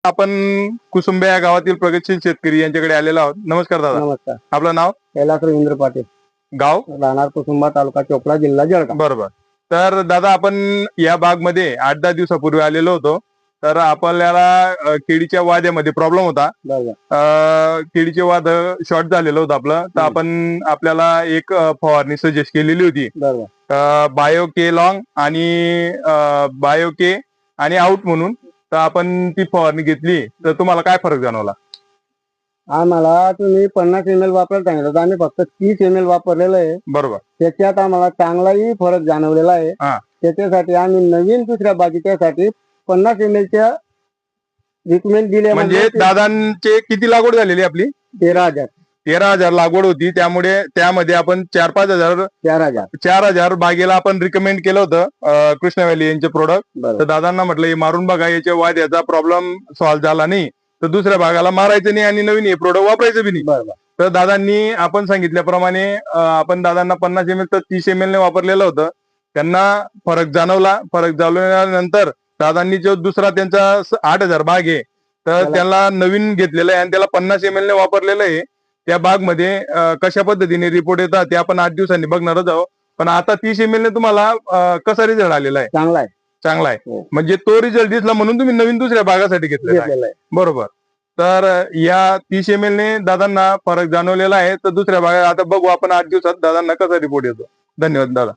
आपण कुसुंबे या गावातील प्रगतशील शेतकरी यांच्याकडे आलेलो आहोत. नमस्कार दादा. नमस्कार. आपलं नाव? कैलास रवींद्र पाटील, गाव? राहणार कुसुंबा, तालुका चोपडा, जिल्हा जळगाव. बरोबर. तर दादा आपण या बाग मध्ये 8-10 दिवसापूर्वी आलेलो होतो. तर आपल्याला केळीच्या वाद्यामध्ये प्रॉब्लेम होता. बरोबर. केळीचे वाद शॉर्ट झालेलं होतं आपलं. तर आपण आपल्याला एक फवारणी सजेस्ट केलेली होती, बरोबर. बायोके लॉंग आणि बायोके आणि आउट म्हणून. तर आपण ती फवारणी घेतली तर तुम्हाला काय फरक जाणवला? आम्हाला तुम्ही 50 ml वापरायला सांगितलं तर आम्ही फक्त 30 ml वापरलेलं आहे. बरोबर. त्याच्यात आम्हाला चांगलाही फरक जाणवलेला आहे. त्याच्यासाठी आम्ही नवीन दुसऱ्या बागीच्यासाठी 50 ml च्या रिकमेंड दिले. म्हणजे दादांचे किती लागवड झालेली आपली? 13,000. 13,000 लागवड होती. त्यामुळे त्यामध्ये आपण 4,000 बागेला आपण रिकमेंड केलं होतं कृष्णा व्हॅली यांचे प्रोडक्ट. तर दादांना म्हटलं हे मारून बघा, याच्या वाद याचा प्रॉब्लेम सॉल्व्ह झाला नाही तर दुसऱ्या भागाला मारायचं नाही आणि नवीन हे प्रोडक्ट वापरायचं बी नाही. तर दादांनी आपण सांगितल्याप्रमाणे आपण दादांना 50 ml तर 30 ml ने वापरलेलं होतं. त्यांना फरक जाणवला. फरक जाणवल्यानंतर दादांनी जो दुसरा त्यांचा 8,000 बाग आहे तर त्याला नवीन घेतलेलं आहे आणि त्याला 50 ml ने वापरलेलं आहे. त्या बाग मध्ये कशा पद्धतीने रिपोर्ट येतात ते आपण 8 दिवसांनी बघणारच आहोत. पण आता 30 ml ने तुम्हाला कसा रिझल्ट आलेला आहे? चांगला आहे. चांगला आहे. म्हणजे तो रिझल्ट दिसला म्हणून तुम्ही नवीन दुसऱ्या भागासाठी घेतलेला आहे. बरोबर. तर या 30 ml ने दादांना फरक जाणवलेला आहे. तर दुसऱ्या भागात आता बघू आपण 8 दिवसात दादांना कसा रिपोर्ट येतो. धन्यवाद दादा.